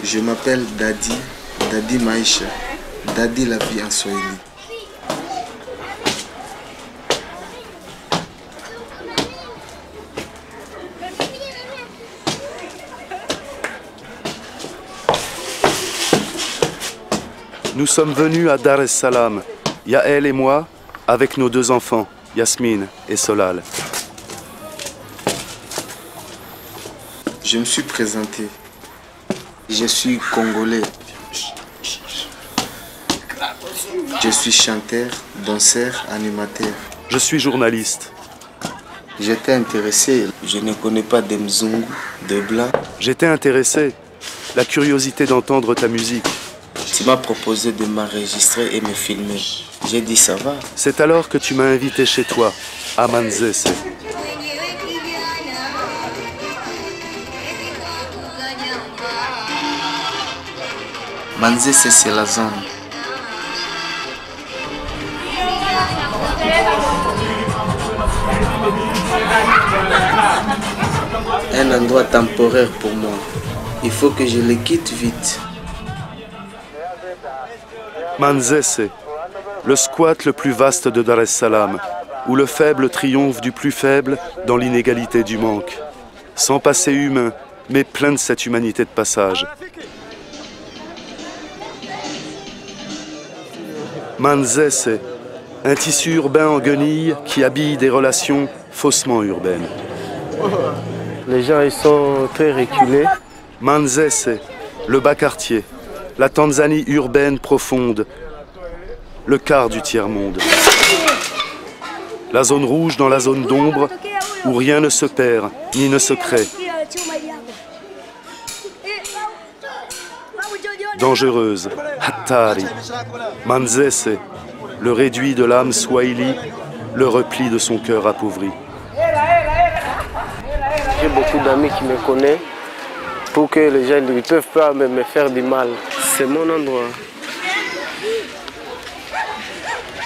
Je m'appelle Dadi, Dadi Maïcha, Dadi la vie en Swahili. Nous sommes venus à Dar es Salaam, Yael et moi, avec nos 2 enfants, Yasmine et Solal. Je me suis présenté. Je suis congolais. Je suis chanteur, danseur, animateur. Je suis journaliste. J'étais intéressé. Je ne connais pas de Mzungu, de blanc. J'étais intéressé. La curiosité d'entendre ta musique. Tu m'as proposé de m'enregistrer et me filmer. J'ai dit ça va. C'est alors que tu m'as invité chez toi, à Manzese. Manzese, c'est la zone. Un endroit temporaire pour moi. Il faut que je le quitte vite. Manzese, le squat le plus vaste de Dar es Salaam, où le faible triomphe du plus faible dans l'inégalité du manque. Sans passé humain, mais plein de cette humanité de passage. Manzese, un tissu urbain en guenilles qui habille des relations faussement urbaines. Les gens ils sont très reculés. Manzese, le bas quartier, la Tanzanie urbaine profonde, le quart du tiers-monde. La zone rouge dans la zone d'ombre, où rien ne se perd, ni ne se crée. Dangereuse, Hatari, Manzese, le réduit de l'âme swahili, le repli de son cœur appauvri. J'ai beaucoup d'amis qui me connaissent pour que les gens ne peuvent pas me faire du mal. C'est mon endroit.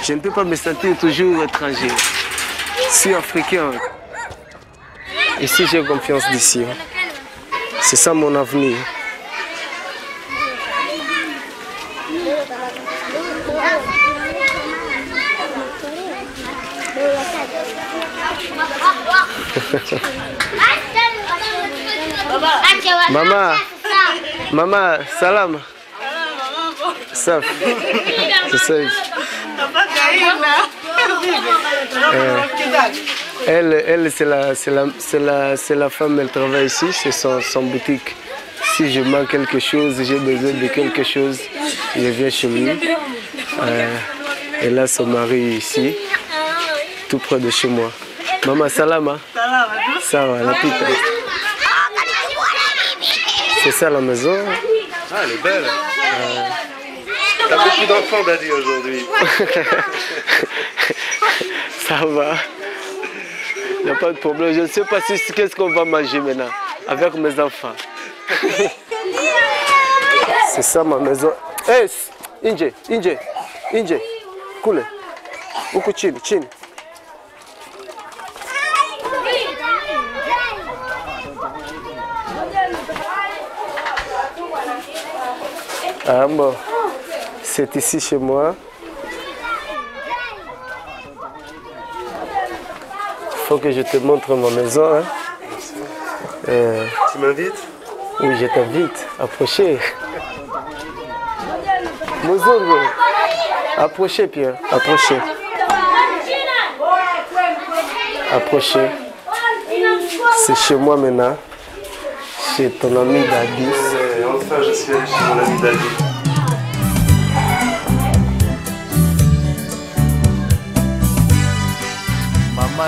Je ne peux pas me sentir toujours étranger. Je suis africain. Ici, j'ai confiance d'ici. C'est ça mon avenir. Maman, salam. Ça, c'est ça. Elle c'est la femme, elle travaille ici, c'est son boutique. Si je manque quelque chose, j'ai besoin de quelque chose, je viens chez lui. Elle a son mari ici, tout près de chez moi. Maman, salama. Ça va, la pita. C'est ça la maison. Ah, elle est belle. T'as beaucoup d'enfants, Dadi, aujourd'hui. Ça va. Il n'y a pas de problème. Je ne sais pas qu'est-ce qu'on va manger maintenant avec mes enfants. C'est ça ma maison. Hey, Inje. Cool. Uku chini. Ah bon, c'est ici chez moi. Il faut que je te montre ma maison. Hein. Tu m'invites? Oui, je t'invite. Approchez. Mozongo. Approchez, Pierre. Approchez. C'est chez moi maintenant. Chez ton ami Dadi. Enfin, je suis allé chez mon ami Dadi.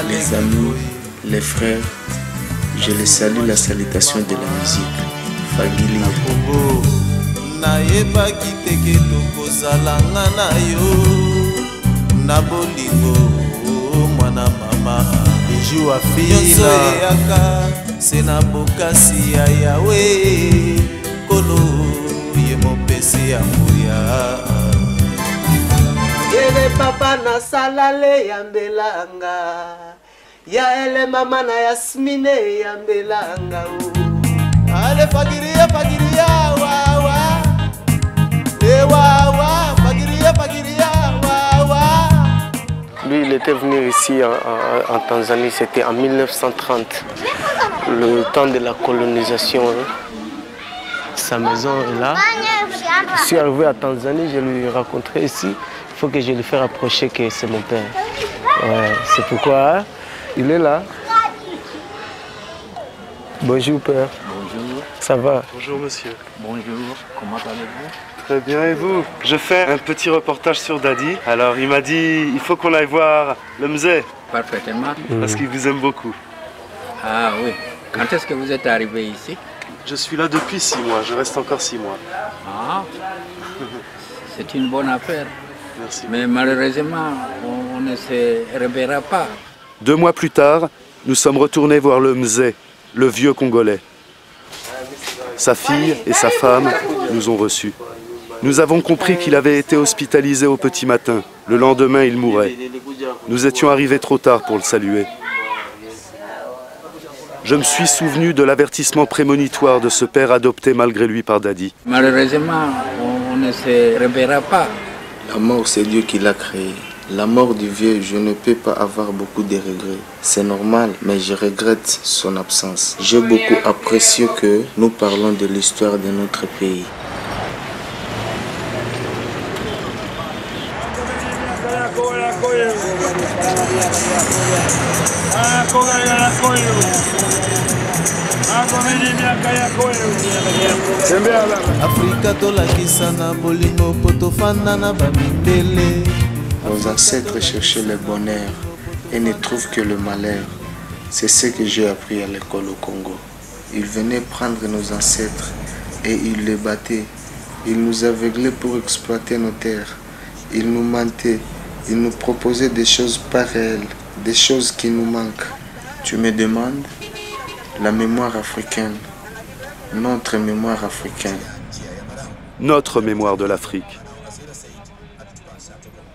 Les amis, les frères, je les salue la salutation de la musique. Fagili. Nayebaki teke tokozalanga na yo na bolingo mwana mama bijou afila yaka se na bokasi ya yawe kolo ye mopesi ya nguya ele papa na salale ya mbelanga ya ele mama na Yasmine ya mbelanga ale fagiria wa souhaitais venir ici en Tanzanie, c'était en 1930, le temps de la colonisation. Sa maison est là. Je suis arrivé à Tanzanie, je lui ai raconté ici. Il faut que je lui fasse approcher que c'est mon père. Ouais, c'est pourquoi il est là. Bonjour père. Bonjour. Ça va? Bonjour monsieur. Bonjour, comment allez-vous? Très bien, et vous? Je fais un petit reportage sur Dadi. Alors il m'a dit, il faut qu'on aille voir le musée. Parfaitement. Parce qu'il vous aime beaucoup. Ah oui. Quand est-ce que vous êtes arrivé ici? Je suis là depuis 6 mois, je reste encore 6 mois. Ah, c'est une bonne affaire. Merci. Mais malheureusement, on ne se reverra pas. 2 mois plus tard, nous sommes retournés voir le musée, le vieux Congolais. Sa fille et sa femme nous ont reçus. Nous avons compris qu'il avait été hospitalisé au petit matin. Le lendemain, il mourait. Nous étions arrivés trop tard pour le saluer. Je me suis souvenu de l'avertissement prémonitoire de ce père adopté malgré lui par Dadi. Malheureusement, on ne se reverra pas. La mort, c'est Dieu qui l'a créée. La mort du vieux, je ne peux pas avoir beaucoup de regrets. C'est normal, mais je regrette son absence. J'ai beaucoup apprécié que nous parlons de l'histoire de notre pays. Nos ancêtres cherchaient le bonheur et ne trouvent que le malheur. C'est ce que j'ai appris à l'école au Congo. Ils venaient prendre nos ancêtres et ils les battaient. Ils nous aveuglaient pour exploiter nos terres. Ils nous mentaient. Ils nous proposaient des choses pas réelles, des choses qui nous manquent. Tu me demandes la mémoire africaine, notre mémoire africaine. Notre mémoire de l'Afrique.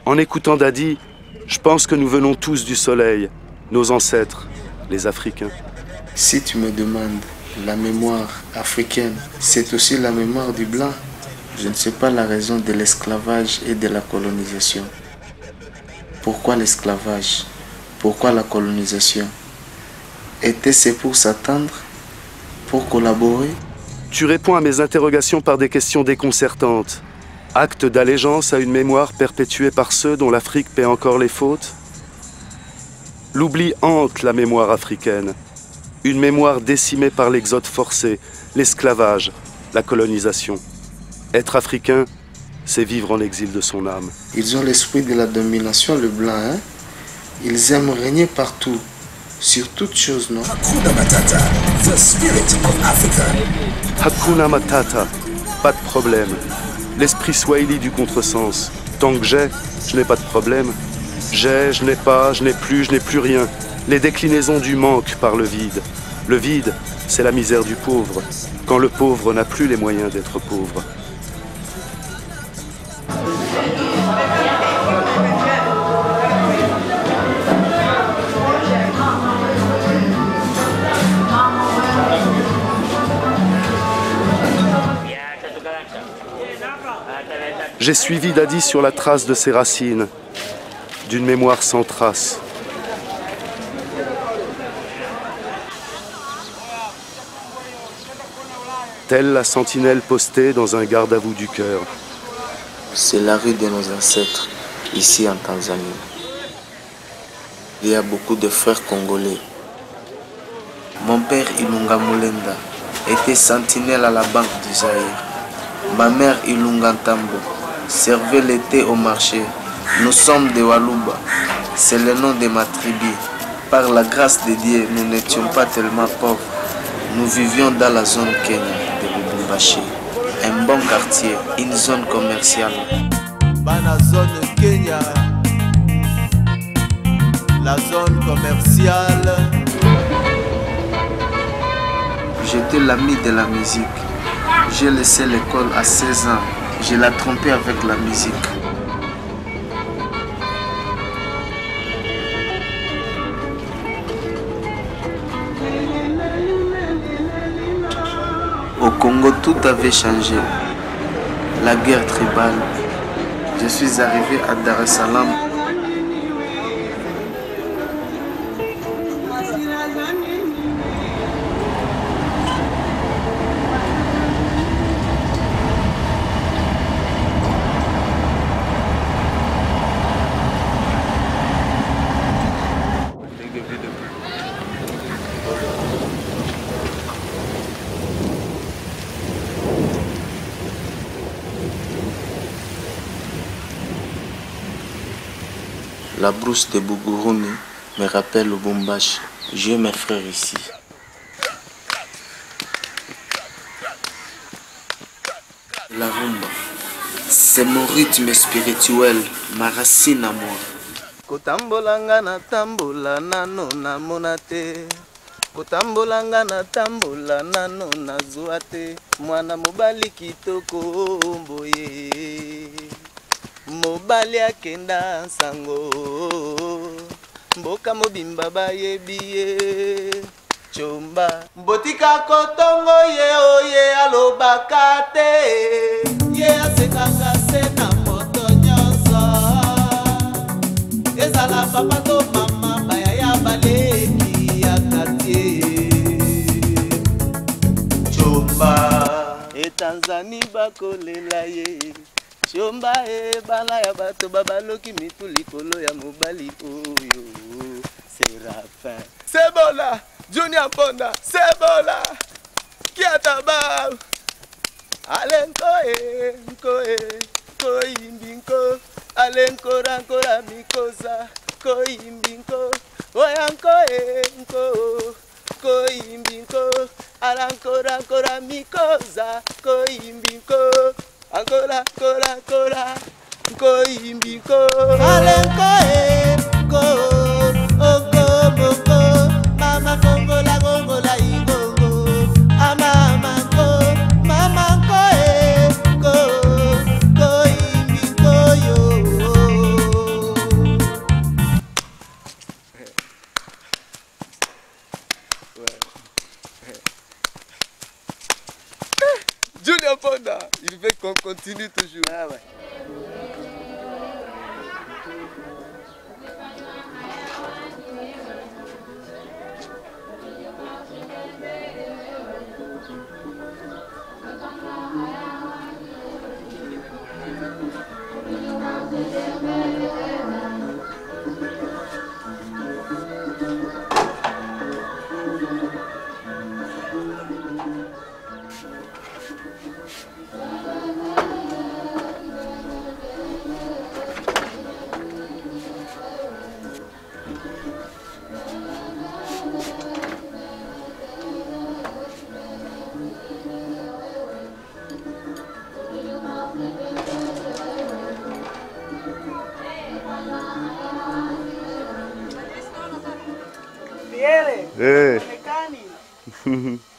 En écoutant Dadi, je pense que nous venons tous du soleil, nos ancêtres, les Africains. Si tu me demandes la mémoire africaine, c'est aussi la mémoire du blanc. Je ne sais pas la raison de l'esclavage et de la colonisation. Pourquoi l'esclavage? Pourquoi la colonisation? Était-ce pour s'attendre? Pour collaborer? Tu réponds à mes interrogations par des questions déconcertantes. Acte d'allégeance à une mémoire perpétuée par ceux dont l'Afrique paie encore les fautes? L'oubli hante la mémoire africaine. Une mémoire décimée par l'exode forcé, l'esclavage, la colonisation. Être africain, c'est vivre en exil de son âme. Ils ont l'esprit de la domination, le blanc, hein? Ils aiment régner partout, sur toutes choses, non? Hakuna Matata, the spirit of Africa. Hakuna Matata, pas de problème. L'esprit swahili du contresens. Tant que j'ai, je n'ai pas de problème. J'ai, je n'ai pas, je n'ai plus rien. Les déclinaisons du manque par le vide. Le vide, c'est la misère du pauvre, quand le pauvre n'a plus les moyens d'être pauvre. J'ai suivi Dadi sur la trace de ses racines, d'une mémoire sans trace. Telle la sentinelle postée dans un garde-à-vous du cœur. C'est la rue de nos ancêtres, ici en Tanzanie. Il y a beaucoup de frères congolais. Mon père Ilunga Mulenda était sentinelle à la banque du Zaïre. Ma mère Ilunga Ntambo servait l'été au marché. Nous sommes des Waluba. C'est le nom de ma tribu. Par la grâce de Dieu, nous n'étions pas tellement pauvres. Nous vivions dans la zone Kenya de Lubumbashi. Un bon quartier, une zone commerciale. Dans la zone Kenya, la zone commerciale. J'étais l'ami de la musique. J'ai laissé l'école à 16 ans. Je l'ai trompé avec la musique. Au Congo, tout avait changé. La guerre tribale. Je suis arrivé à Dar es Salaam. La brousse de Bougouruni me rappelle le Bumbashi. J'ai mes frères ici. La rumba, c'est mon rythme spirituel, ma racine à moi. Kotambolanga na tambola nano na monate. Kotambolanga na tambola nano na zuate. Mwana mobali kitoko mboye. Mobali akenda sango. Mboka mobimba bayebiye. Chomba mbotika kotongo ye oye alobakate. Ye asekanga sena moto nyonso. Ezala papa to mama baya ya baleki ya katie. Chomba e Tanzania bakolela ye. Chomba e bala ya bato babaloki mituli kolo ya mobali oyo. Serafin Sebola Junior Ponda Sebola Kiataba Alenko ko imbinko Alenko rankora mikosa ko imbinko Oyanko ko imbinko Alanko rankora mikosa ko imbinko Ankora kora ko imbinko Alenko ko Mama gongola ingongo Mama ko imbingo yo. Junior Ponda, il veut qu'on continue toujours. Ah ouais.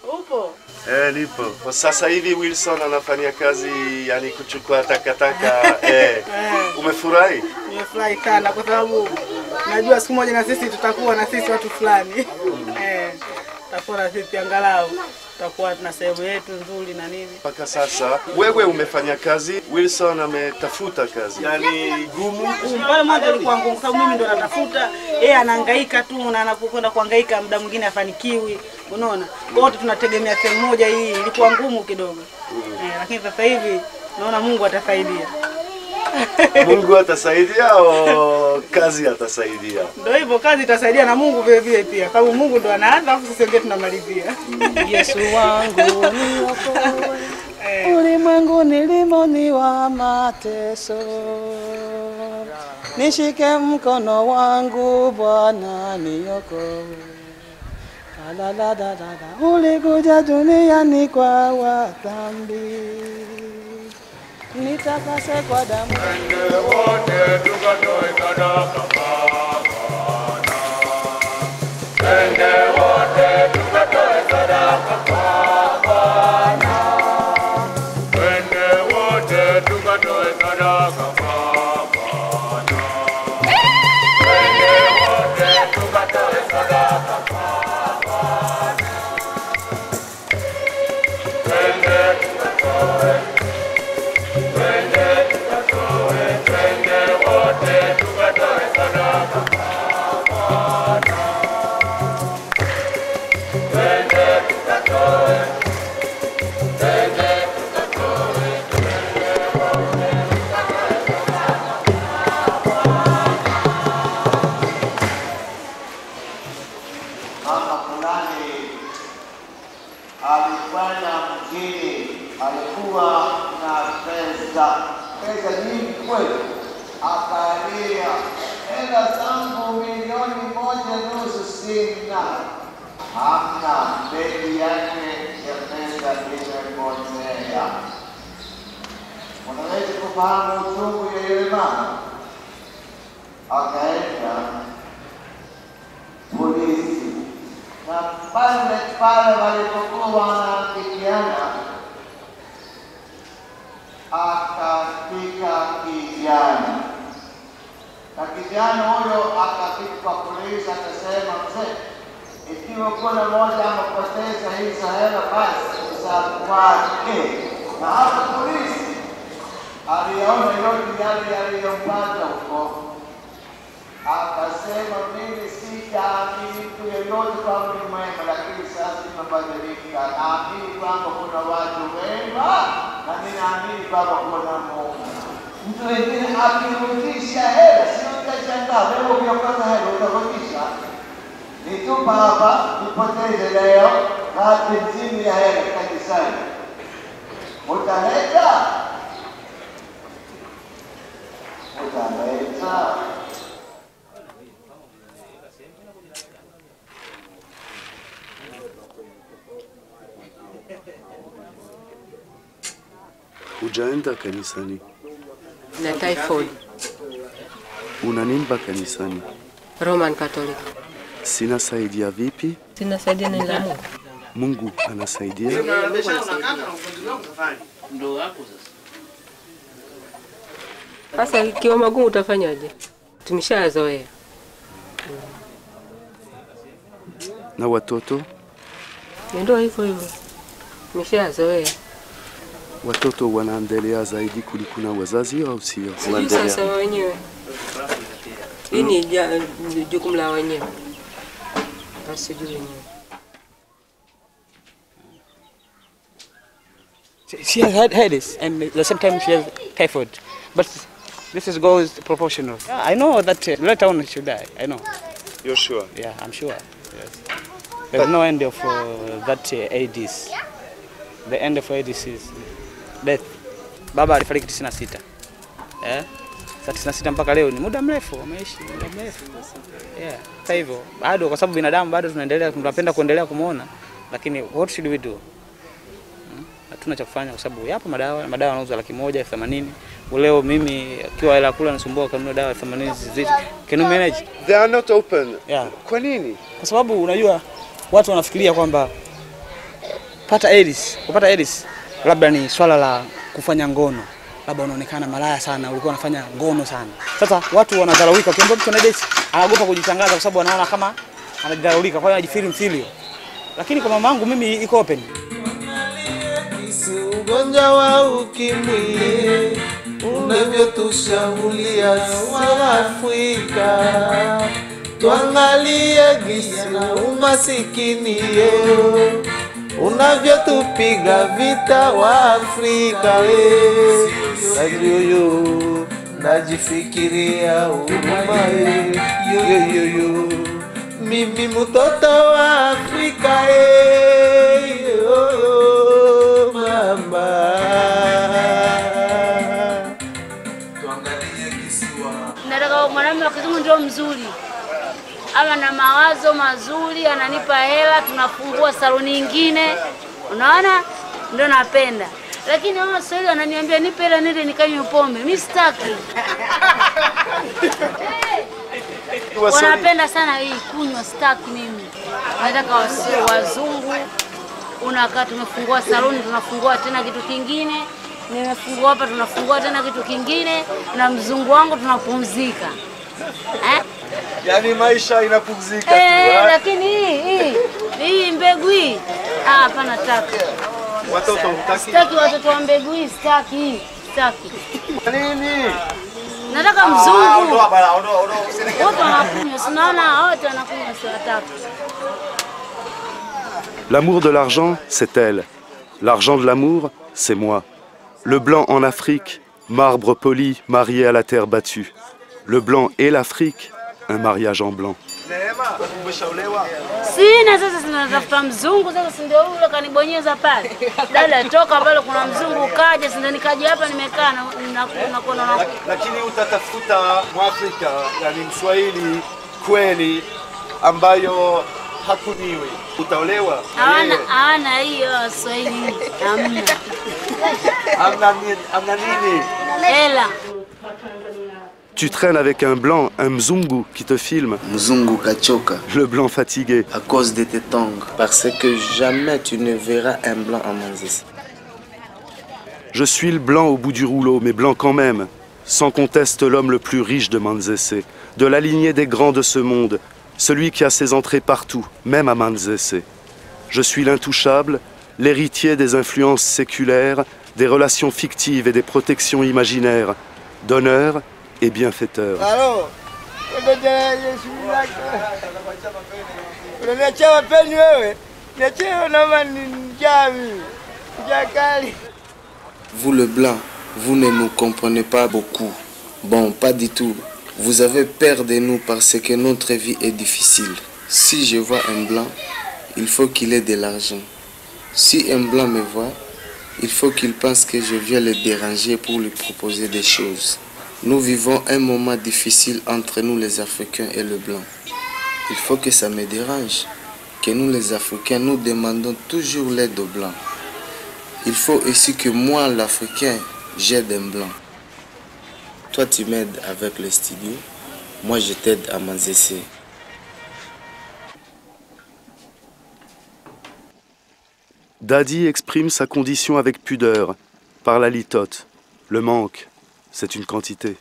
Upo? Nipo. Kwa sasa hivi Wilson anafanya kazi yani kuchukua takataka. Umefurahi? Nimefurahi sana kwa sababu najua siku moja na sisi tutakuwa na sisi watu fulani. Tutakuwa na sisi angalau tutakuwa na sehemu yetu nzuri na nini. Mpaka sasa wewe umefanya kazi, Wilson ametafuta kazi. Yani gumu. Pale mwanzo ilikuwa ngumu sababu mimi ndo natafuta, yeye anahangaika tu na anapokwenda kuhangaika muda mwingine afanikiwi, unaona? Wote tunategemea sehemu moja, hii ilikuwa ngumu kidogo. Lakini sasa hivi naona Mungu atasaidia. Mungu atasaidia au kazi atasaidia? Ndio hivyo, kazi itasaidia na Mungu vile vile pia. Sababu Mungu ndo anaanza afu sisi ndio tunamalizia. Yesu wangu niokoe. Ulimwengu nilimoni wa mateso. Nishike mkono wangu Bwana niokoe. La la la la. Ulikuja duniani kwa wadhambi. Nitakase kwa damu. Twende wote tukatoe sadaka kwa Bwana. Twende wote tukatoe sadaka kwa Bwana. Twende wote tukatoe sadaka kwa Bwana. Twende wote tukatoe sadaka kwa Bwana. Twende tukatoe. Mama fulani alifanya mjini, alikuwa na pesa nyingi kweli, akalia hela zangu 1.5 sina. Hamna, begi yake ya pesa imepotea. Unaweza kufahamu uchungu ya yule mama? Akaenda polisi, na pale walipokuwa wanaandikiana, akafika kijana, na kijana huyo akafika kwa polisi akasema, mzee, ikiwa kuna moja amepoteza hizo hela basi za kwake. Na hapa polisi aliona yote yale yaliyompata huko, akasema, mimi sijaamini mtu yeyote kwamba ni mwema, lakini sasa nimebadilika. Naamini kwamba kuna watu wema na ninaamini kwamba kuna Mungu. Mtu wengine akirudisha hela, sio utashangaa wewe ukiokoza hela utarudisha. Nitupa hapa, nipoteze leo, hati mzimi ya hela kanisani. Utaleta? Utaleta? Hujaenda kanisani? Na typhoid. Unanimba kanisani? Roman Catholic. Sinasaidia vipi? Sinasaidia nini la Mungu? Mungu anasaidia? Sasa ikiwa magumu utafanyaje? Tumeshazoea. Na watoto? Ndio hivyo hivyo. Tumeshazoea. Watoto wanaendelea zaidi kuliko na wazazi au sio? Sasa wenyewe. Hii ni jukumu la wenyewe. Basi wenyewe. She has had headaches and at the same time she has typhoid. But this goes proportional. Yeah, I know that later on she'll die. I know. You're sure? Yeah, I'm sure. Yes. There's no end of that AIDS. The end of AIDS is death. Baba alifariki 96. Sasa 96 mpaka leo ni muda mrefu, ameishi muda mrefu. Yeah, sasa hivyo bado kwa sababu binadamu bado tunapenda kuendelea kumuona, lakini what should we do? Hatuna cha kufanya kwa sababu yapo madawa yanauzwa 180,000. Leo mimi akiwa hela kula nisumbua kanunua dawa 80 zizidi. Can you manage? They are not open. Yeah. Kwa nini? Kwa sababu unajua watu wanafikiria kwamba kupata AIDS labda ni swala la kufanya ngono. Labda unaonekana malaya sana, ulikuwa unafanya ngono sana. Sasa watu wanadharaulika, ukiambia mtu ana AIDS anaogopa kujitangaza kwa sababu anaona kama anadharaulika, kwa hiyo anajifeel mfilio. Lakini kwa mamangu mimi iko open. Ugonjwa wa ukimwi unavyotushambulia wa Afrika, tuangalie gisi umasikini unavyotupiga vita wa Afrika. Yoyo najifikiria huruma yoyo, mimi mtoto wa Afrika mama. Tuangalie kisiwa. Nataka mwanamume wa kizungu ndio mzuri. Ama na mawazo mazuri, ananipa hela, tunafungua saloni nyingine. Unaona? Ndio napenda. Lakini wao Swahili wananiambia nipe hela nile nikanywe pombe. Mimi sitaki. Wanapenda sana hii kunywa, sitaki mimi. Nataka wasio wazungu. Unakaa tumefungua saloni, tunafungua tena kitu kingine. Nimefungua hapa, tunafungua tena kitu kingine, na mzungu wangu tunapumzika. Yaani maisha inapumzika tu. Lakini hii mbegu hii hapana taka. Watoto hutaki? Sitaki watoto wa mbegu hii, sitaki. Nini? Nataka mzungu. Wote wanakunywa, sinaona wote wanakunywa, siwataka. L'amour de l'argent, c'est elle. L'argent de l'amour, c'est moi. Le blanc en Afrique, marbre poli marié à la terre battue. Le blanc et l'Afrique, un mariage en blanc. Sina sasa, sinatafuta mzungu sasa, ndio yule kanibonyeza pale. Dada toka pale, kuna mzungu kaja. nikaja sasa nikaja hapa nimekaa na kuona. Lakini utatafuta Mwafrika yani Mswahili kweli ambayo hakuniwi. Utaolewa? Hana hiyo Swahili. Hamna. Amna nini? Hela. Tu traînes avec un blanc, un mzungu qui te filme. Mzungu kachoka. Le blanc fatigué. À cause de tes tongs. Parce que jamais tu ne verras un blanc à Manzese. Je suis le blanc au bout du rouleau, mais blanc quand même. Sans conteste l'homme le plus riche de Manzese, de la lignée des grands de ce monde, celui qui a ses entrées partout, même à Manzese. Je suis l'intouchable, l'héritier des influences séculaires, des relations fictives et des protections imaginaires, d'honneur et bienfaiteur. Vous le blanc, vous ne nous comprenez pas beaucoup. Bon, pas du tout. Vous avez peur de nous parce que notre vie est difficile. Si je vois un blanc, il faut qu'il ait de l'argent. Si un blanc me voit, il faut qu'il pense que je viens le déranger pour lui proposer des choses. Nous vivons un moment difficile entre nous les Africains et le blanc. Il faut que ça me dérange, que nous les Africains, nous demandons toujours l'aide aux blancs. Il faut aussi que moi, l'Africain, j'aide un blanc. Toi, tu m'aides avec le studio, moi je t'aide à Manzese. Dadi exprime sa condition avec pudeur, par la litote. Le manque, c'est une quantité.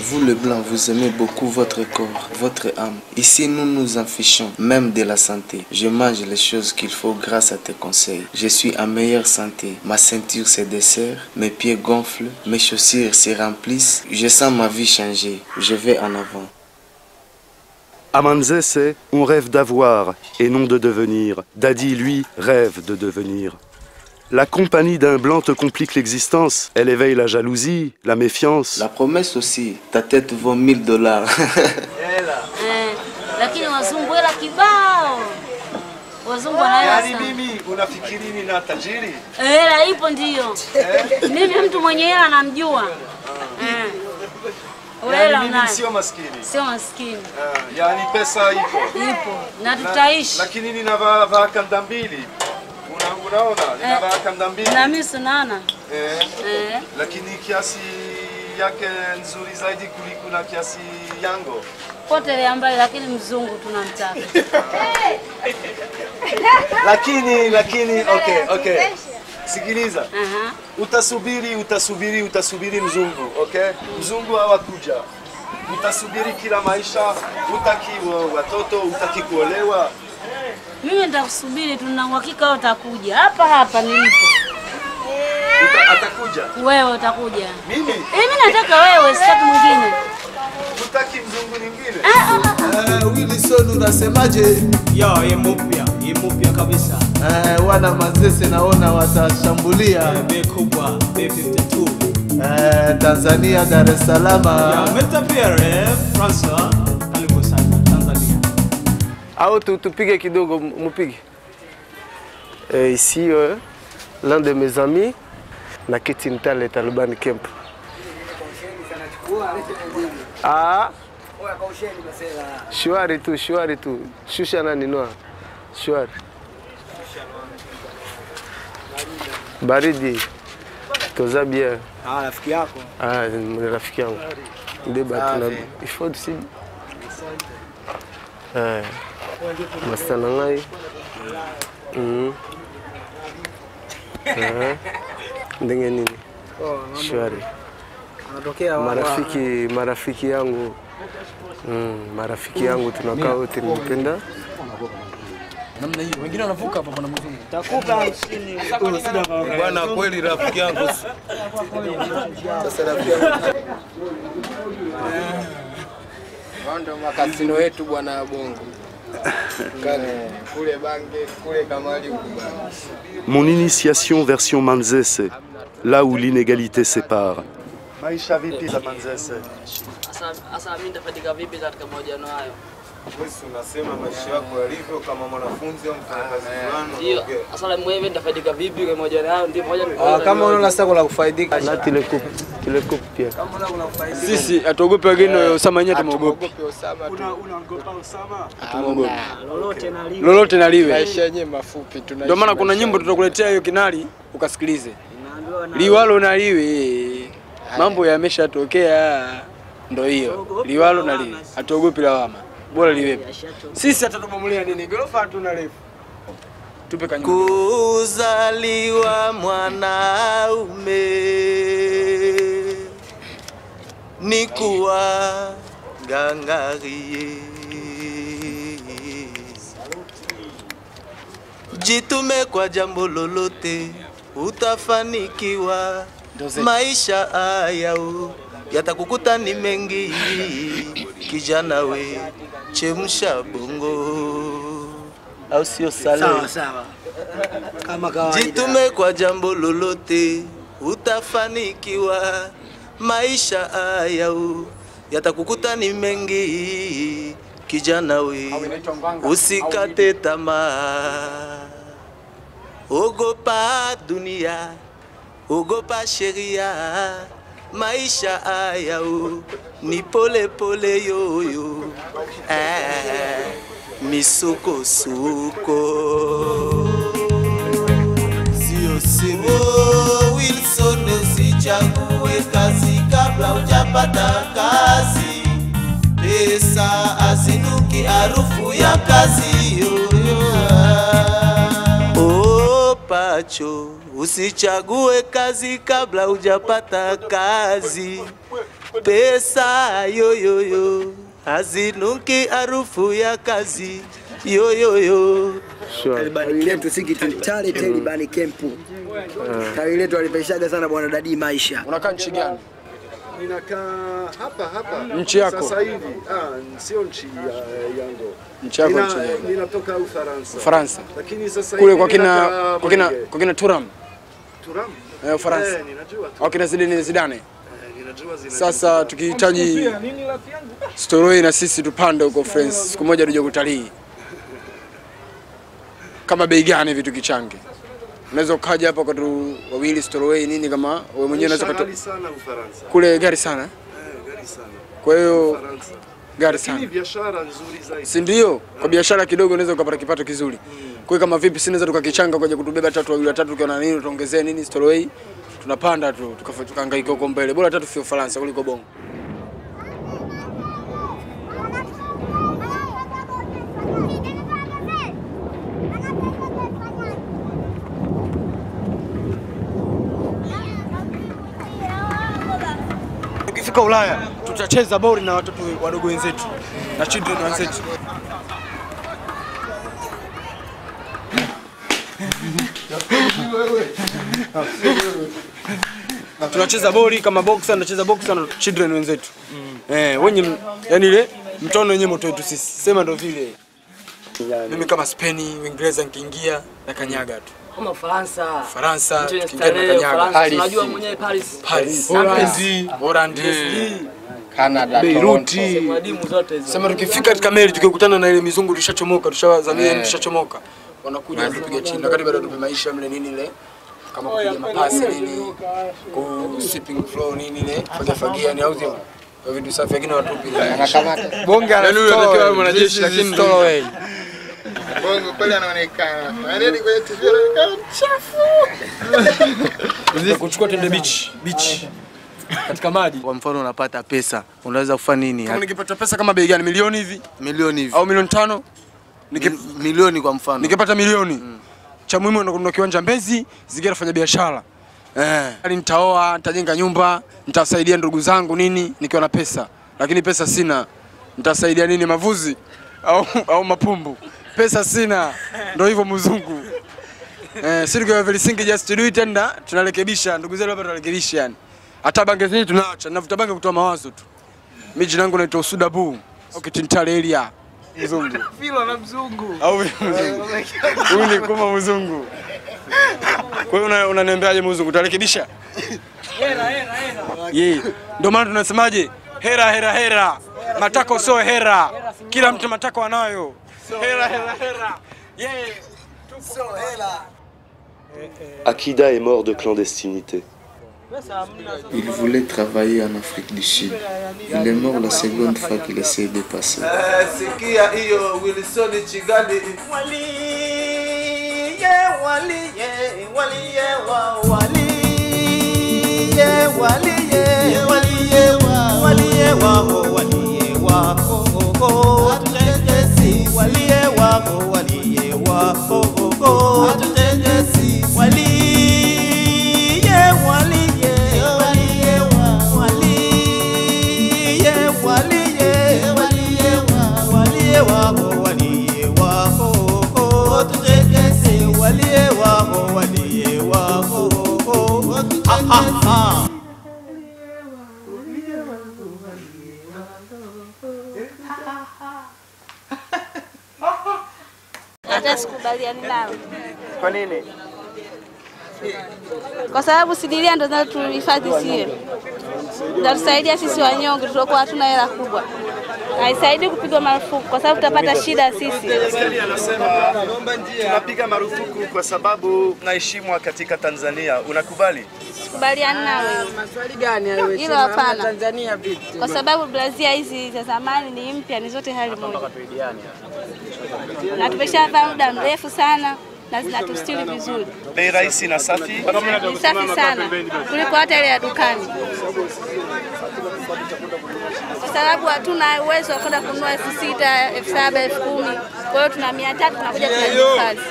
Vous le blanc, vous aimez beaucoup votre corps, votre âme. Ici, nous nous en fichons, même de la santé. Je mange les choses qu'il faut grâce à tes conseils. Je suis en meilleure santé. Ma ceinture se desserre, mes pieds gonflent, mes chaussures se remplissent. Je sens ma vie changer. Je vais en avant. À Manzese, on rêve d'avoir et non de devenir. Dadi, lui, rêve de devenir. La compagnie d'un blanc te complique l'existence. Elle éveille la jalousie, la méfiance. La promesse aussi. Ta tête vaut $1000. Lakini wazungu hela kibao. Wazungu wana hela sana. Yaani mimi unafikiri mimi na tajiri? Hela ipo ndio. Mimi mtu mwenye hela namjua. Yaani mimi sio maskini. Sio maskini. Yaani pesa ipo. Ipo. Na tutaishi. Lakini ninavaa kanda mbili. Unaona, ninavaa kanda mbili. Na mimi sunana. Lakini kiasi yake nzuri zaidi kuliko na kiasi yangu. Pote ambaye lakini mzungu tunamtaka. Lakini okay. Sikiliza. Utasubiri mzungu, okay? Mzungu hawakuja. Utasubiri kila maisha, utaki watoto, utaki kuolewa. Mimi nitakusubiri, tuna uhakika utakuja. Hapa nilipo. Atakuja. Wewe utakuja. Mimi? Mimi nataka wewe, sitaki mwingine. Utaki mzungu mwingine? Wilson unasemaje? Ye mupya kabisa. Wana Manzese naona watashambulia. Bei kubwa, bei 52. Tanzania, Dar es Salaam. France, karibu sana Tanzania. Au tupige kidogo mupige. Ici, l'un de mes amis, Nakiti Ntale Taliban Camp. Shwari tu. Shusha na ninoa. Shwari. Baridi. Toza bien. Rafiki yako? Ni rafiki yangu. Ndeba tuna ifo si. Masana ngai. Ndenge nini? Shwari. Anatokea marafiki yangu. Marafiki yangu tunakaa wote nipenda. Namna hiyo. Wengine wanavuka hapa bwana mzungu. Takupa 50. Bwana kweli rafiki yangu. Sasa rafiki yangu. Ndio makasino yetu bwana Bongo. Kule Bange, kule Kamali Mon initiation version Manzese, là où l'inégalité sépare. Maisha vipi za Manzese? Asa mimi nitafaidika vipi katika mahojiano hayo? Wewe unasema maisha yako yalivyo kama mwanafunzi au mfanyakazi fulani. Ndio. Asa mimi nitafaidika vipi kwa mahojiano hayo? Ndio moja kama unaona sasa kuna kufaidika. Na kile kup pia. Kama unaona kuna kufaidika. Sisi hatuogopi wengine, Osama yenyewe tumogopi. Unaogopa Osama? Hatumogopi. Lolote na liwe. Maisha yenyewe mafupi tunaishi. Ndio maana kuna nyimbo tutakuletea hiyo kinali ukasikilize. Liwalo na liwe. Mambo yameshatokea. Ndio hiyo. Liwalo na liwe. Hatuogopi lawama. Bora liwepo. Sisi atatubomolia nini? Gorofa hatuna refu. Tupe kanyumba. Kuzaliwa mwanaume ni kuwa gangarie. Jitume kwa jambo lolote utafanikiwa. Maisha haya yatakukuta ni mengi. Kijana we chemsha bongo au sio Sale? Sawa sawa. Kama kawaida. Jitume kwa jambo lolote utafanikiwa. Maisha haya yatakukuta ni mengi. Kijana we usikate tamaa. Ogopa dunia, ogopa sheria. Maisha haya ni pole pole yoyo. Misuko suko. Sio simo. Wilson usichague kazi kabla hujapata kazi. Pesa azinuki harufu ya kazi yoyo. Pacho usichague kazi kabla hujapata kazi. Pesa yoyoyo azinuki harufu ya kazi yoyoyo. Tawi letu Sigiti Tale Bani Kempu. Tawi letu alipeshaga sana bwana Dadi maisha. Unakaa nchi gani? Ninakaa hapa. Nchi yako? Sasa hivi. Sio nchi yangu. Nchi yako nchi gani? Ninatoka Ufaransa. Ufaransa. Lakini sasa kule kwa kina Turam. Turam? Ufaransa. Ninajua. Au kina Zidane. Ninajua Zidane. Sasa tukihitaji story na sisi tupande huko France. Siku moja tuje kutalii. Kama bei gani vitu kichange? Unaweza ukaja hapa kwa wawili story nini kama wewe mwenyewe unaweza gari sana Ufaransa. Kule gari sana? Gari sana. Kwa hiyo gari sana. Lakini biashara nzuri zaidi. Si ndio? Kwa biashara kidogo unaweza ukapata kipato kizuri. Kwa hiyo kama vipi si naweza tukakichanga kuja kutubeba wawili watatu tukiwa na nini tuongezee nini story tunapanda tu tukahangaika huko mbele. Bora tatu fio Ufaransa kuliko Bongo. Tukifika Ulaya tutacheza bori na watoto wadogo wenzetu na children wenzetu. Tunacheza bori kama boxer, tunacheza boxer na children wenzetu. Wenye yani ile mtono wenyewe moto wetu sisi. Sema ndio vile. Mimi kama Spain, Uingereza nikiingia na kanyaga tu. Kama Faransa, tukiingia na kanyaga. Unajua mwenyewe Paris. Holland, Canada, Beirut. Sema tukifika katika meli tukikutana na ile mizungu tushachomoka, tushawazamia tushachomoka. Wanakuja kupiga chini na bado tupe maisha mle nini ile kama kupiga mapasi nini ku sipping flow nini ile fagia ni audio kwa vitu safi lakini watupi anakamata bonge anatakiwa mwanajeshi lakini stowaway Bongo kweli anaonekana aneni kwenye TV anaonekana mchafu. Kuchukua tende beach katika maji. Kwa mfano unapata pesa, unaweza kufanya nini? Kama nikipata pesa kama bei gani? Milioni hivi? Milioni hivi. Au milioni 5? Milioni kwa mfano. Nikipata milioni. Cha muhimu ni kununua kiwanja Mbezi, zingine nafanya biashara. Nitaoa, nitajenga nyumba, nitasaidia ndugu zangu nini nikiwa na pesa. Lakini pesa sina. Nitasaidia nini mavuzi au mapumbu? Pesa sina. Ndio hivyo mzungu. Sisi kwa very single just do it and tunarekebisha ndugu zetu hapa tunarekebisha yani. Hata bange zetu tunaacha. Navuta bange kutoa mawazo tu. Mimi jina langu naitwa Usudabu. Ukitintale area. Mzungu. Filo na mzungu. Au mzungu. Huyu ni kama mzungu. Kwa hiyo unaniambiaje mzungu? Utarekebisha? Hela. Ndio maana tunasemaje? Hera hera hera. Matako sio hera. Kila mtu matako anayo. Hera hera hera. So hera. Akida est mort de clandestinité. Il voulait travailler en Afrique du Sud. Il est mort la seconde fois qu'il essayait de passer. Sikia hiyo Wilson Chigali. Hata sikubaliani nao. Kwa nini? Kwa sababu sidilia ndo zinatuhifadhi sisi. Zinatusaidia sisi wanyonge tuliokuwa hatuna hela kubwa. Haisaidii kupigwa marufuku kwa sababu tutapata shida sisi. Anasema tunapiga marufuku kwa sababu naheshimwa katika Tanzania. Unakubali? Sikubaliani nawe. Maswali gani hayo? Hilo hapana. Tanzania vipi? Kwa sababu Brazil hizi za zamani ni mpya, ni zote hali moja. Na tumeshavaa muda mrefu sana na zinatustiri vizuri. Bei rahisi na safi. Ni safi sana kuliko hata ile ya dukani. Kwa sababu hatuna uwezo wa kwenda kununua 6,000, 7,000, 10,000. Kwa hiyo tuna 300 tunakuja tunahifadhi.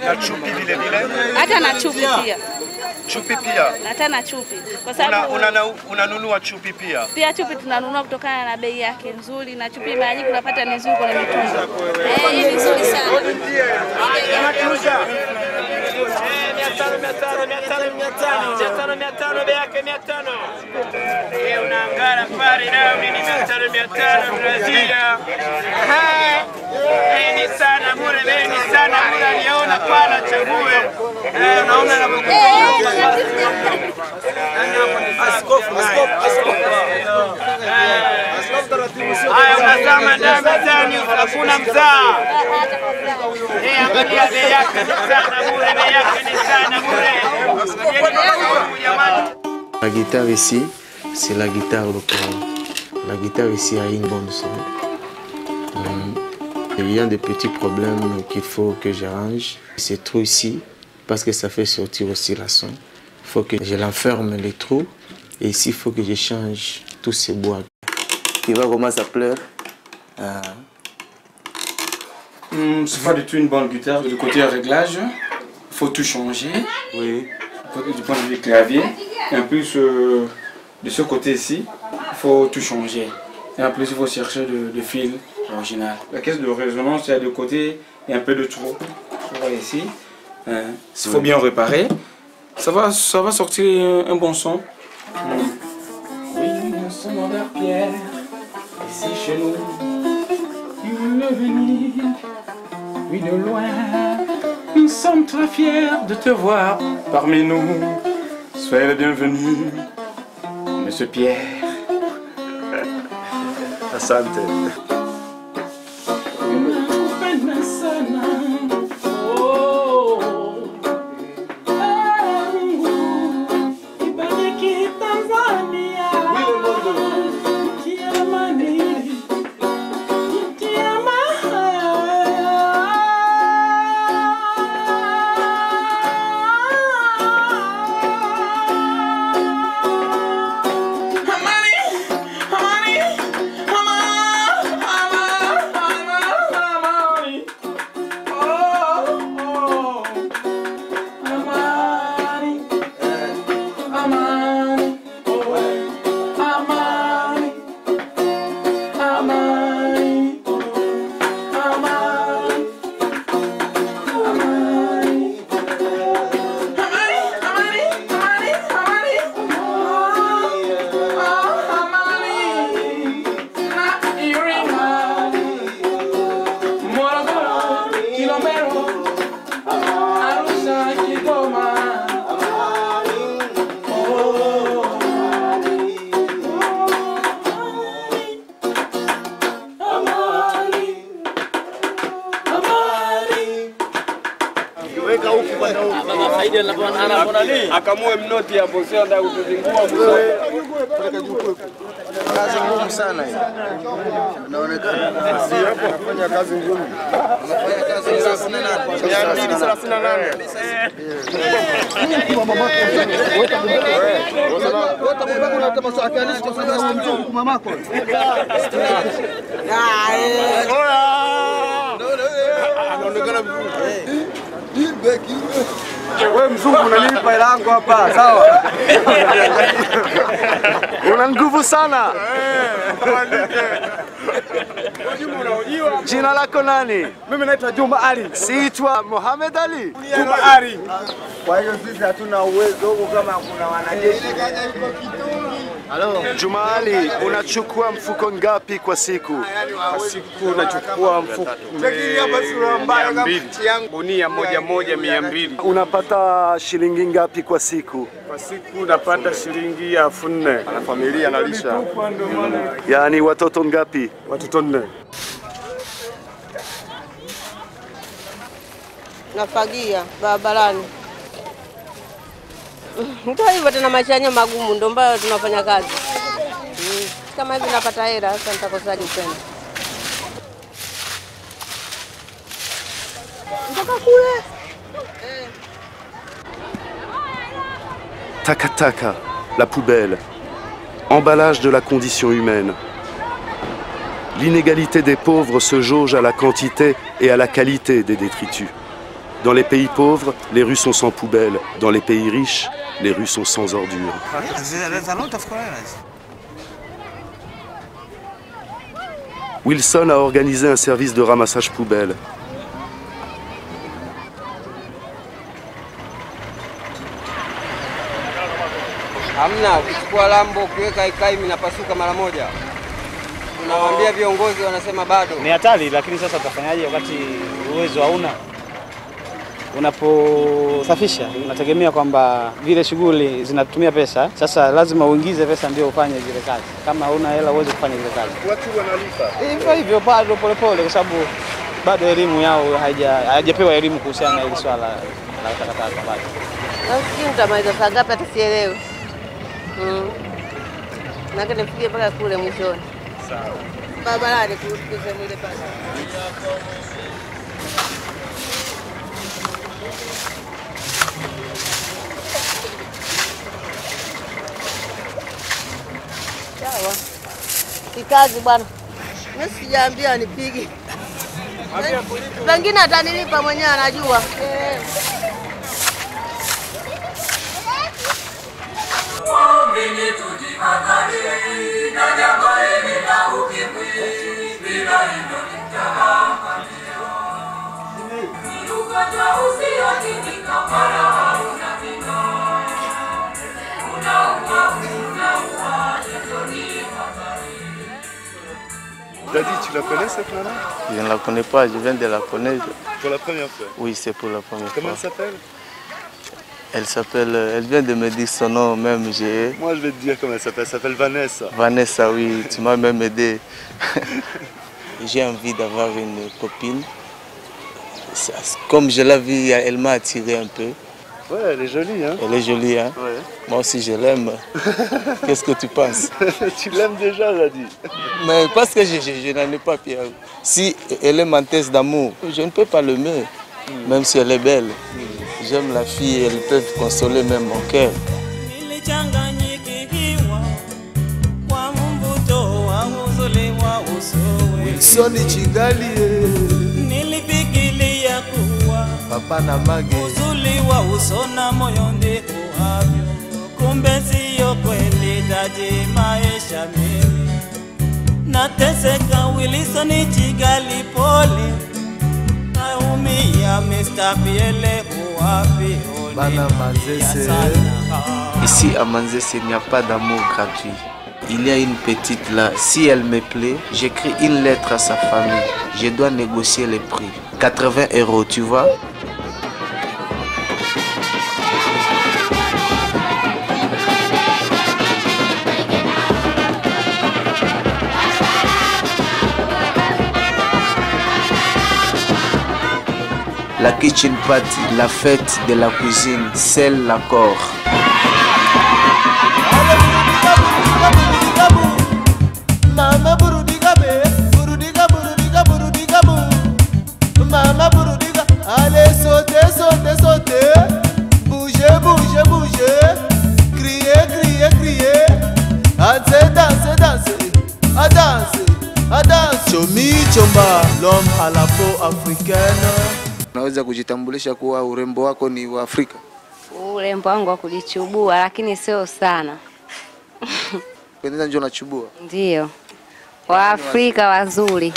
Na chupi vile vile? Hata na chupi pia. Chupi pia? Hata na chupi. Kwa sababu unanunua chupi pia? Pia chupi tunanunua kutokana na bei yake nzuri na chupi mara nyingi unapata ni nzuri kwenye mitumba. Hii ni nzuri sana. 500 bei yake 500. Unaangara pale leo ni 500 Brazil. Ni sana bure, ni sana bure, aliona pala chague. Unaona askofu haya unazama ndani mzani hakuna mzaa. Angalia bei yake ni sana bure, bei yake ni sana bure. La guitare ici, c'est la guitare locale. La guitare ici a une bonne son. Il y a des petits problèmes qu'il faut que j'arrange. C'est trop ici parce que ça fait sortir aussi la son. Il faut que je l'enferme les trous et ici il faut que je change tous ces bois. Tu vois comment ça pleure? C'est pas du tout une bonne guitare. Du côté réglage, il faut tout changer. Oui. Du point de vue clavier. Et en plus, de ce côté ici, il faut tout changer. Et en plus, il faut chercher le fil original. La caisse de résonance, il y a de côté et un peu de trou. Vous voyez ici. Il faut bien réparer. Ça va sortir un bon son. Oui, nous sommes en la pierre. Ici chez nous, le venir, oui de loin. Nous sommes très fiers de te voir parmi nous. Soyez le bienvenu, Monsieur Pierre. Asante. Akamue mnoti hapo, sio ndio kutuzingua mzee. Kazi ngumu sana hii. Inaonekana. Si hapo anafanya kazi ngumu. Anafanya kazi 238. Anaonekana vizuri. Wewe mzungu unanipa hela yangu hapa, sawa? Una nguvu sana. Jina lako nani? Mimi naitwa Juma Ali. Siitwa Mohamed Ali. Juma Ali. Kwa hiyo sisi hatuna uwezo huko kama kuna wanajeshi. Halo, Juma Ali, unachukua mfuko ngapi kwa siku? Kwa siku unachukua mfuko 200. Gunia moja 200. Unapata shilingi ngapi kwa siku? Kwa siku unapata shilingi 4000. Ana familia analisha. Yaani watoto ngapi? Watoto 4. Nafagia barabarani. Ndio hivyo, tena maisha yenyewe magumu, ndio mbaya tunafanya kazi. Kama hivi napata hela, sasa nitakosaje tena? Nitoka kule. Takataka, la poubelle. Emballage de la condition humaine. L'inégalité des pauvres se jauge à la quantité et à la qualité des détritus. Dans les pays pauvres, les rues sont sans poubelle. Dans les pays riches, les rues sont sans ordures. Wilson a organisé un service de ramassage poubelle. Hamna, ukichukua lambo ukiweka ikai minapasuka mara moja. Tunawaambia viongozi wanasema bado. Ni hatari, lakini sasa utafanyaje wakati uwezo hauna? Unaposafisha unategemea kwamba vile shughuli zinatumia pesa, sasa lazima uingize pesa ndio ufanye zile kazi. Kama huna hela huwezi kufanya zile kazi. Watu wanalipa. Hivyo bado polepole, kwa sababu bado elimu yao haijapewa elimu kuhusiana na hili swala la takataka bado. Nafikiri nitamaliza saa ngapi hata sielewi. Na kile nifikie mpaka kule mwishoni. Sawa. Barabarani kuuliza mwile pale. Sawa. Kikazi bwana. Mimi sijaambia nipige. Pengine atanilipa mwenyewe anajua. Daddy, tu la connais cette nana? Je ne la connais pas, je viens de la connaître. Pour la première fois? Oui, c'est pour la première fois. Comment elle s'appelle? Elle vient de me dire son nom même. Moi je vais te dire comment elle s'appelle Vanessa. Vanessa, oui, tu m'as même aidé. J'ai envie d'avoir une copine. Comme je l'ai vue, elle m'a attiré un peu. Ouais, elle est jolie, hein? Elle est jolie, hein? Ouais. Moi aussi, je l'aime. Qu'est-ce que tu penses? Tu l'aimes déjà, Daddy? Mais parce que je n'en ai pas, Pierre. Si elle est menteuse d'amour, je ne peux pas l'aimer, même si elle est belle. J'aime la fille et elles peuvent consoler même mon cœur. Wilson Chigali nilifikiria kuwa papa na mage uzuri wa usona moyo ndio havyo, kumbe sio kweli, taji maisha mimi nateseka. Wilson Chigali pole, naumia Mr. Piele wapi bana Manzese. Ici à Manzese, il n'y a pas d'amour gratuit. Il y a une petite là, si elle me plaît, j'écris une lettre à sa famille. Je dois négocier les prix. 80 €, tu vois? La kitchen party, la fête de la cuisine, scelle l'accord. Mama burudiga be, burudiga burudiga burudiga bu. Mama burudiga, allez sauter, sauter, sauter. Bougez, bougez, bougez. Criez, criez, criez. Dansez, dansez, dansez. À danser, à danser. Chomi chomba, l'homme à la peau africaine. Unaweza kujitambulisha kuwa urembo wako ni wa Afrika? Urembo wangu wa kujichubua lakini sio sana. Pendeza njoo nachubua? Ndio. Wa Afrika wazuri.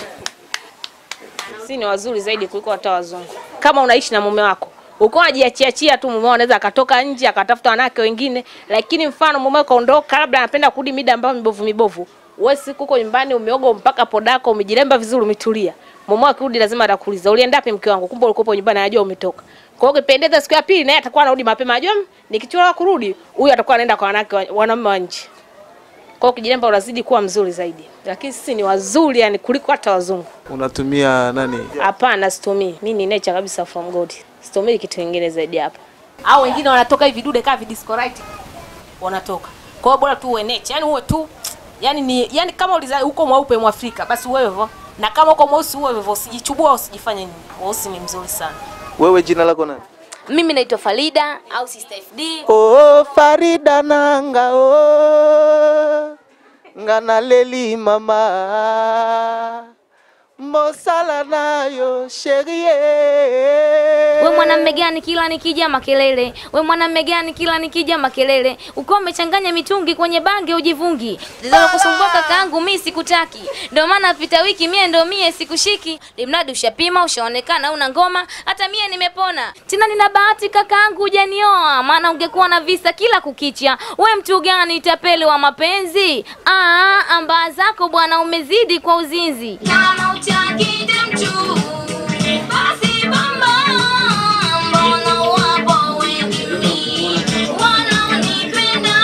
Sisi ni wazuri zaidi kuliko hata wazungu. Kama unaishi na mume wako, uko unajiachia tu, mume anaweza akatoka nje akatafuta wanawake wengine, lakini mfano mume kaondoka labda anapenda kurudi mida ambayo mibovu. Wewe siku uko nyumbani umeoga mpaka podako, umejiremba vizuri, umetulia. Mume akirudi lazima atakuuliza, "Ulienda wapi mke wangu?" Kumbe ulikuwa nyumbani anajua umetoka. Kwa hiyo ukipendeza siku ya pili naye atakuwa anarudi mapema, ajua nikichora kurudi, huyu atakuwa anaenda kwa wanaume wa nje. Kwa hiyo ukijiremba unazidi kuwa mzuri zaidi. Lakini sisi ni wazuri yani kuliko hata wazungu. Unatumia nani? Hapana, situmii. Mimi ni nature kabisa from God. Situmii kitu kingine zaidi hapa. Au wengine wanatoka hivi dude kama disco right. Wanatoka. Kwa hiyo bora tu uwe nature. Yani uwe tu yani kama uliza huko mweupe Mwafrika basi uwe hivyo. Na kama uko mweusi uwe hivyo, usijichubua usijifanye nini. Mweusi ni mzuri sana. Wewe jina lako nani? Mimi naitwa Farida au Sister FD. Oh Farida nanga oh. Ngana leli mama. Mosala nayo sherie. We mwanamume gani kila nikija makelele? We mwanamume gani kila nikija makelele? Uko umechanganya mitungi kwenye bange ujivungi. Ndio kusumbua kakaangu mimi sikutaki. Ndio maana pita wiki mie sikushiki. Limradi ushapima ushaonekana una ngoma, hata mie nimepona. Tena nina bahati kakaangu hujanioa, maana ungekuwa na visa kila kukicha. We mtu gani tapele wa mapenzi? Amba zako bwana umezidi kwa uzinzi. Kama utaki mtu basi mama mbona wapo wengine wanaonipenda.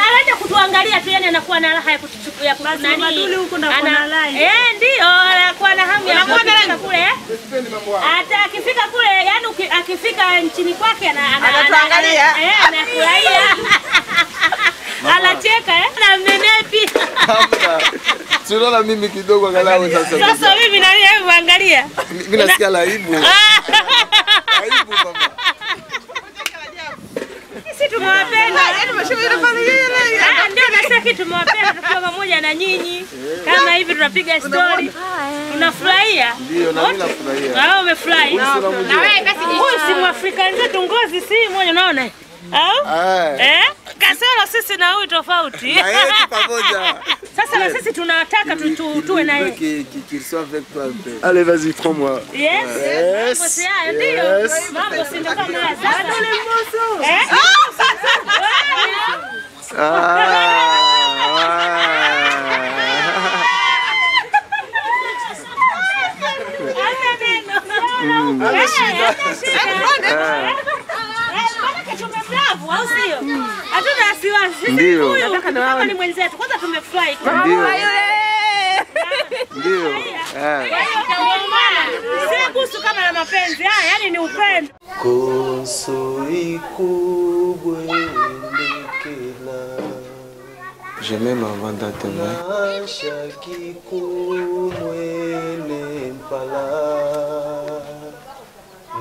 Anaenda kutuangalia tu yani anakuwa na raha ya kutuchukua nani huko na kuna raha. Ndio anakuwa na hamu ya kwenda kule. Hata akifika kule yani akifika nchini kwake anatuangalia. Anafurahia. Anacheka na mnenepi. Tunaona mimi kidogo angalau sasa. Sasa mimi na yeye muangalia. Mimi nasikia aibu. Aibu mama. Sisi tumewapenda. Yaani mashauri na familia ile. Ndio nasema kitu tumewapenda tukiwa pamoja na nyinyi. Kama hivi tunapiga story. Tunafurahia. Ndio na mimi nafurahia. Wewe umefurahi. Na wewe basi huyu si Mwafrika wenzetu ngozi si moja unaona? Kasoro sisi na huyu tofauti. Na yeye pamoja. Sasa na sisi tunataka tuwe na yeye. Qu'il soit avec toi un peu. Allez, vas-y, prends-moi. Yes. Mambo si ndo kama sasa. Hatuna wasiwasi. Ndio. Kama ni mwenzetu kwanza tumefurahi. Ndio. Si kuhusu kama na mapenzi, yani ni upendo. Koso ikubwe ndekela. Je m'aime avant d'atteindre. Shaki kumwene mpala.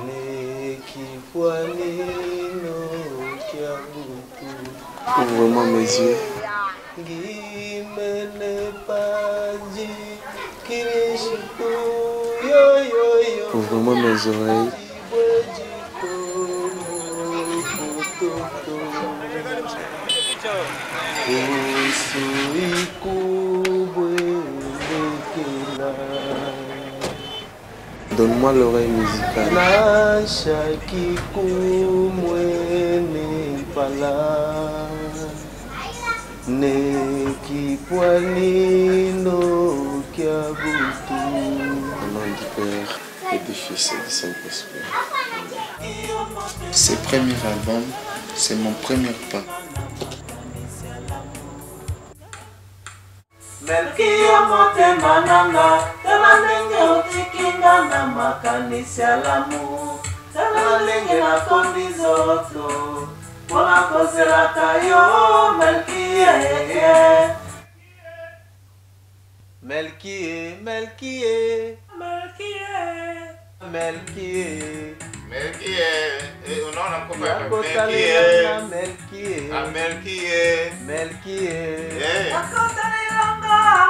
Nekipwani no kiabutu. Ouvre-moi mes yeux. Ouvre-moi mes oreilles. Donne-moi l'oreille musicale. Au nom du Père et du Fils et du Saint-Esprit. Ce premier album, c'est mon premier pas. Melkia motema nanga, tela nenge utikinga na makanisa lamu. tala ndenge nakondi nzoto mpona kozelaka yo Melkie. Melkie, Melkie, Melkie, Melkie, unaona mkopa ya Melkie, Melkie, Melkie, Melkie,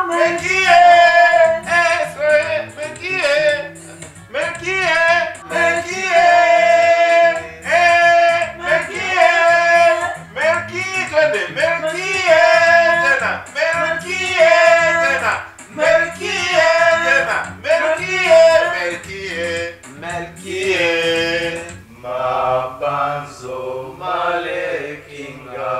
Melkie, Melkie, Melkie, mabanzo malekinga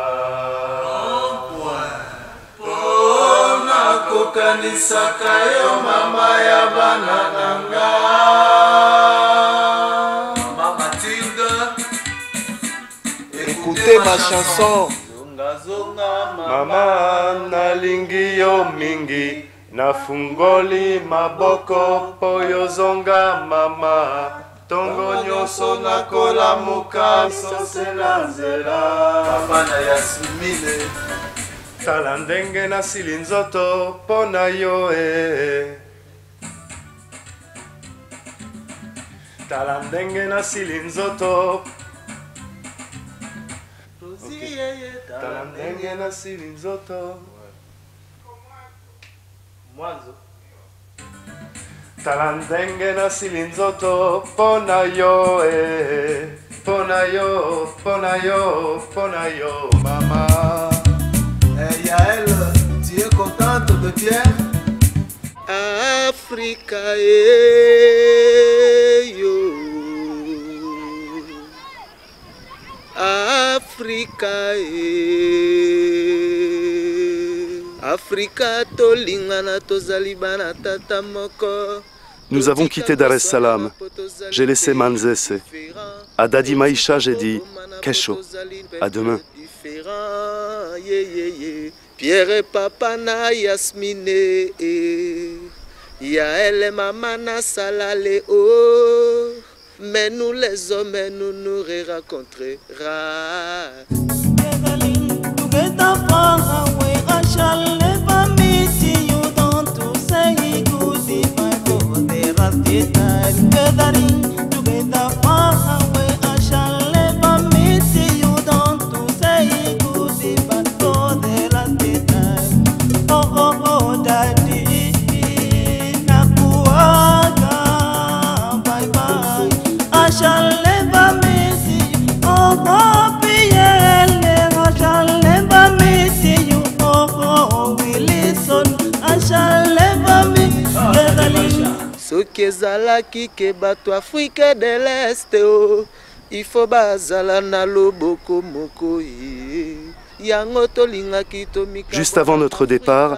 pona kokanisaka yo mama ya bana nanga. Mama Mathilde, écoutez ma chanson. Mama nalingi yo mingi, nafungoli maboko po yozonga mama. Tongo nyonso nakolamuka sose na nzela. Mama na Yasmine, tala ndenge nasili nzoto mpo na yo tala ndenge nasili nzoto tala ndenge nasili nzoto mwanzo tala ndenge nasili nzoto mpo na yo mpo na yo, mpo na yo, mpo na yo mama. Yael, tu es contente de Pierre? Africa yo, Africa Africa tolingana tozali bana tata moko. Nous avons quitté Dar es Salaam. J'ai laissé Manzese. À Dadi Maïcha, j'ai dit Kesho. À demain. Pierre papa na Yasmine, Yael maman na salale oh, mais nous les hommes nous nous rencontrera. Soki ezalaki ke bato Afrique de l'Est oh, il faut bazala na loboko moko yango tolingaki tomika. Juste avant notre départ,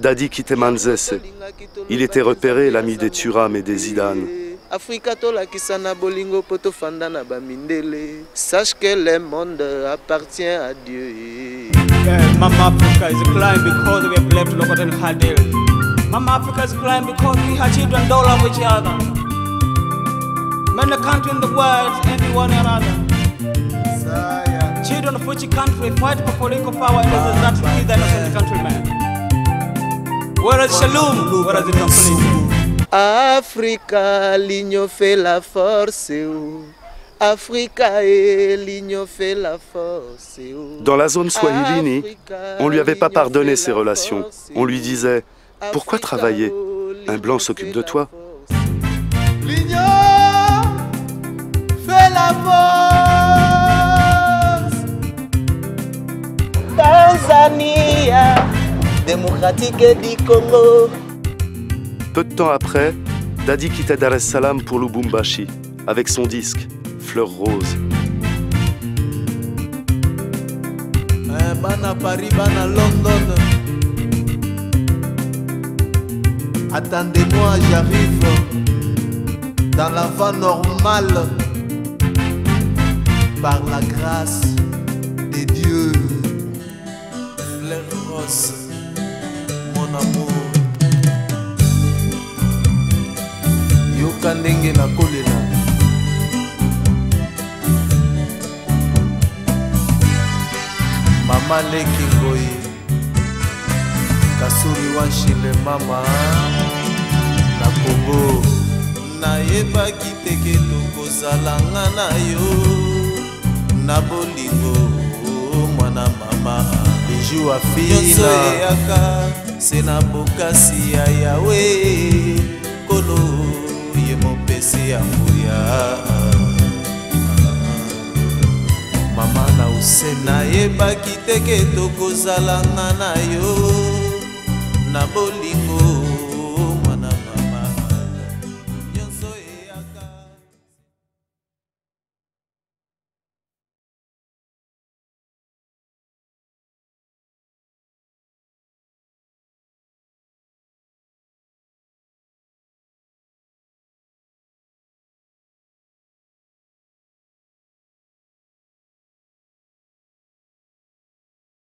Dadi quittait Manzese. Il était repéré l'ami des Thuram et des Zidane. Africa tolakisa na bolingo poto fanda na bamindele. Sache que le monde appartient à Dieu. Mama Africa is crying because we have left Lokot and Hadel. Mama Africa is crying because we have children don't love each other. Many countries in the world envy one another. Children of which country fight for political power and is that we the innocent countrymen. Where is Shalom? Where is the complete? Africa, l'union fait la force. Africa et l'union fait la force. Dans la zone Swahilini, on ne lui avait pas pardonné ses relations. On lui disait « Pourquoi travailler? Un blanc s'occupe de toi. » L'union fait la force. Tanzania, démocratique du Congo. Peu de temps après, Dadi quittait Dar es Salaam pour Lubumbashi, avec son disque Fleur Rose. Bana Paris, bana London. Attendez-moi, j'arrive dans la voie normale par la grâce de Dieu. Fleur Rose, mon amour. Yoka ndenge na kolela Mama Leki Ngoi Kasuri Wanshile mama na Kongo nayebaki teke tokozalanga na yo na bolingo mwana mama bijou afina eyaka se na bokasi ya yawe kolo ye mopesi ya nguya mama na use nayebaki teke tokozalanga na yo na bolingo